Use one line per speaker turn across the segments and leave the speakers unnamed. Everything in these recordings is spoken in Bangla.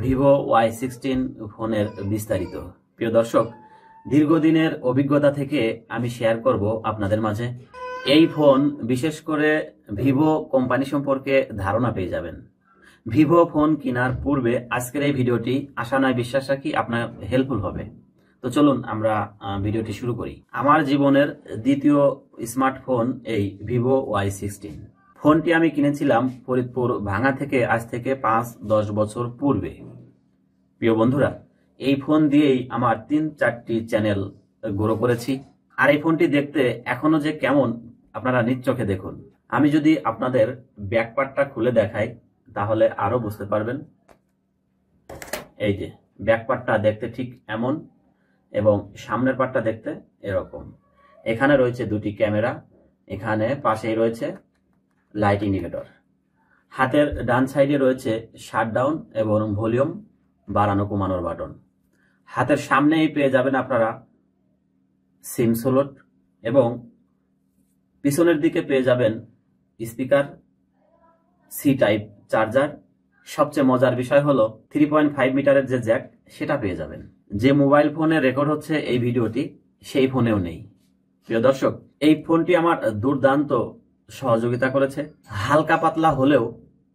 ভিভো Y16 ফোনের বিস্তারিত। প্রিয় দর্শক, দীর্ঘদিনের অভিজ্ঞতা থেকে আমি শেয়ার করব আপনাদের মাঝে। এই ফোন বিশেষ করে ভিভো কোম্পানি সম্পর্কে ধারণা পেয়ে যাবেন। ভিভো ফোন কেনার পূর্বে আজকের এই ভিডিওটি আশা নয় বিশ্বাস রাখি আপনার হেল্পফুল হবে। তো চলুন আমরা ভিডিওটি শুরু করি। আমার জীবনের দ্বিতীয় স্মার্টফোন এই ভিভো Y16। ফোনটি আমি কিনেছিলাম ফরিদপুর ভাঙা থেকে আজ থেকে 5-10 বছর পূর্বে। প্রিয় বন্ধুরা, এই ফোন দিয়েই আমার 3-4টি চ্যানেল গ্রো করেছি। আর এই ফোনটি দেখতে এখনো যে কেমন আপনারা নিজ চোখে দেখুন। আমি যদি আপনাদের ব্যাকপার্টটা খুলে দেখাই তাহলে আরো বুঝতে পারবেন। এই যে ব্যাকপার্টটা দেখতে ঠিক এমন এবং সামনের পার্টটা দেখতে এরকম। এখানে রয়েছে দুটি ক্যামেরা, এখানে পাশেই রয়েছে লাইট ইন্ডিকেটর। হাতের ডান সাইডে রয়েছে শাটডাউন এবং ভলিউম বাড়ানো কমানোর বাটন। হাতের সামনেই পেয়ে যাবেন আপনারা সিম স্লট এবং পিছনের দিকে পেয়ে যাবেন স্পিকার, সি টাইপ চার্জার। সবচেয়ে মজার বিষয় হলো 3.5 মিটারের যে জ্যাক সেটা পেয়ে যাবেন। যে মোবাইল ফোনে রেকর্ড হচ্ছে এই ভিডিওটি সেই ফোনেও নেই। প্রিয় দর্শক, এই ফোনটি আমার দুর্দান্ত সহযোগিতা করেছে। হালকা পাতলা হলেও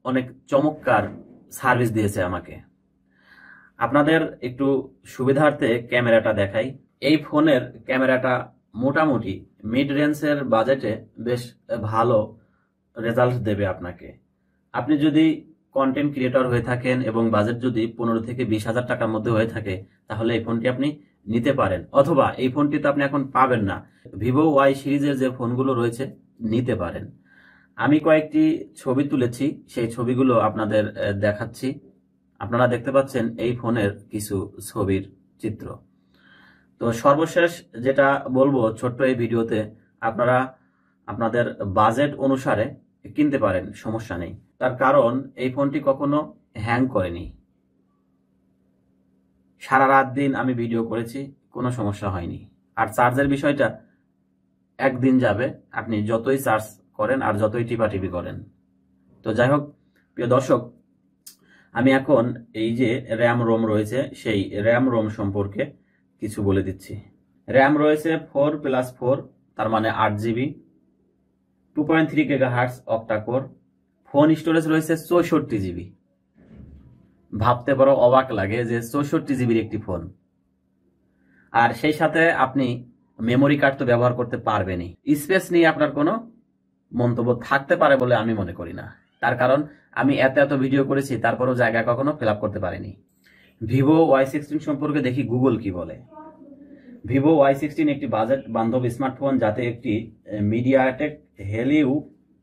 অনেক চমৎকার সার্ভিস দিয়েছে আমাকে। আপনাদের একটু সুবিধার্থে ক্যামেরাটা দেখাই। এই ফোনের ক্যামেরাটা মোটামুটি মিড রেঞ্জের বাজেটে বেশ ভালো রেজাল্ট দেবে আপনাকে। আপনি যদি কন্টেন্ট ক্রিয়েটর হয়ে থাকেন এবং বাজেট যদি 15 থেকে 20 হাজার টাকার মধ্যে হয়ে থাকে তাহলে এই ফোনটি আপনি নিতে পারেন, অথবা এই ফোনটি তো আপনি এখন পাবেন না, ভিভো ওয়াই সিরিজের যে ফোনগুলো রয়েছে নিতে পারেন। আমি কয়েকটি ছবি তুলেছি, সেই ছবিগুলো আপনাদের দেখাচ্ছি। আপনারা দেখতে পাচ্ছেন এই ফোনের কিছু ছবির চিত্র। তো সর্বশেষ যেটা বলবো ছোট্ট এই ভিডিওতে, আপনারা আপনাদের বাজেট অনুসারে কিনতে পারেন, সমস্যা নেই। তার কারণ এই ফোনটি কখনো হ্যাং করেনি। সারা রাত দিন আমি ভিডিও করেছি, কোনো সমস্যা হয়নি। আর চার্জের বিষয়টা একদিন যাবে আপনি যতই চার্জ করেন আর যতই টিপাটিপি করেন। তো যাই হোক প্রিয় দর্শক, আমি এখন এই যে র্যাম রোম রয়েছে সেই র্যাম রোম সম্পর্কে কিছু বলে দিচ্ছি। র্যাম রয়েছে 4+4, তার মানে 8 GB, 2.3 GHz octa core. Phone storage রয়েছে 64 জিবি। ভাবতে বড় অবাক লাগে যে 64 জিবির একটি ফোন, আর সেই সাথে আপনি মেমোরি কার্ড তো ব্যবহার করতে পারবেনই। স্পেস নিয়ে আপনার কোনো মন্তব্য থাকতে পারে বলে আমি মনে করি না। তার কারণ আমি এত ভিডিও করেছি, তারপরও জায়গা কখনো ফিল আপ করতে পারিনি। ভিভো Y16 সম্পর্কে দেখি গুগল কি বলে। ভিভো Y16 একটি বাজেট বান্ধব স্মার্টফোন যাতে একটি মিডিয়াটেক হেলিও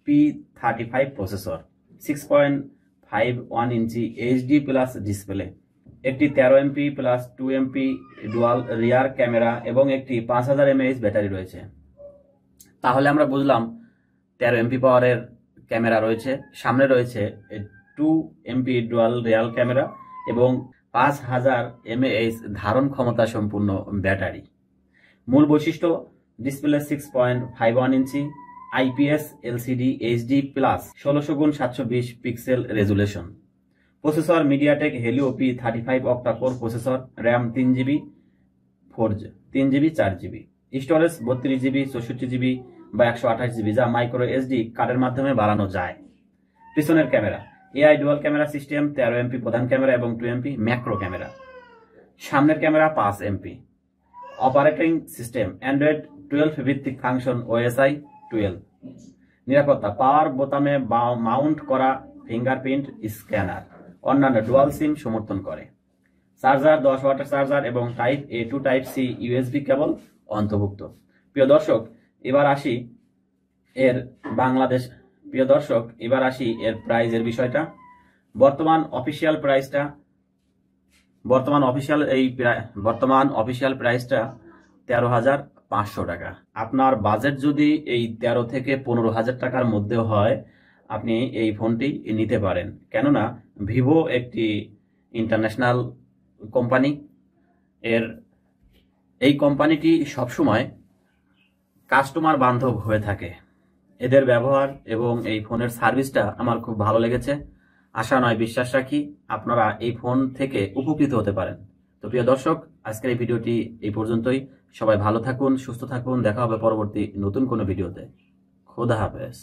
P35 প্রসেসর, 6.51 ইঞ্চি HD প্লাস ডিসপ্লে, একটি 13 MP plus 2 MP dual rear camera এবং একটি 5000 mAh ব্যাটারি রয়েছে। তাহলে আমরা বুঝলাম 13 MP পাওয়ারের ক্যামেরা রয়েছে, সামনে রয়েছে 2 MP ডুয়াল রিয়ার ক্যামেরা এবং 5000 mAh ধারণ ক্ষমতা সম্পূর্ণ ব্যাটারি। মূল বৈশিষ্ট্য ডিসপ্লে 6.51 ইঞ্চি IPS LCD HD plus 16x720 pixel resolution. Processor MediaTek Helio P35 octa core processor, RAM 3GB 4GB, storage 32GB 64GB বা 128GB, যা মাইক্রো SD কার্ডের মাধ্যমে বাড়ানো যায়। পিছনের camera AI dual camera system, 13 MP প্রধান ক্যামেরা এবং 2 MP ম্যাক্রো ক্যামেরা। সামনের camera 5 MP। Operating system Android 12 ভিত্তিক ফাংশন OSI 12। নিরাপত্তা পাওয়ার বোতামে মাউন্ট করা ফিঙ্গারপ্রিন্ট স্ক্যানার, অন্যান্য ডুয়াল সিম সমর্থন করে। চার্জার 10 ওয়াটের চার্জার এবং type A to type C USB cable অন্তর্ভুক্ত। প্রিয় দর্শক, এবার আসি এর প্রাইজের বিষয়টা। বর্তমান অফিসিয়াল প্রাইসটা 13,500 টাকা। আপনার বাজেট যদি এই 13 থেকে 15,000 টাকার মধ্যে হয় আপনি এই ফোনটি নিতে পারেন। কেননা ভিভো একটি ইন্টারন্যাশনাল কোম্পানি। এই কোম্পানিটি সবসময় কাস্টমার বান্ধব হয়ে থাকে। এদের ব্যবহার এবং এই ফোনের সার্ভিসটা আমার খুব ভালো লেগেছে। আশা নয় বিশ্বাস রাখি আপনারা এই ফোন থেকে উপকৃত হতে পারেন। তো প্রিয় দর্শক, আজকের এই ভিডিওটি এই পর্যন্তই। সবাই ভালো থাকুন, সুস্থ থাকুন। দেখা হবে পরবর্তী নতুন কোনো ভিডিওতে। খোদা হাফেজ।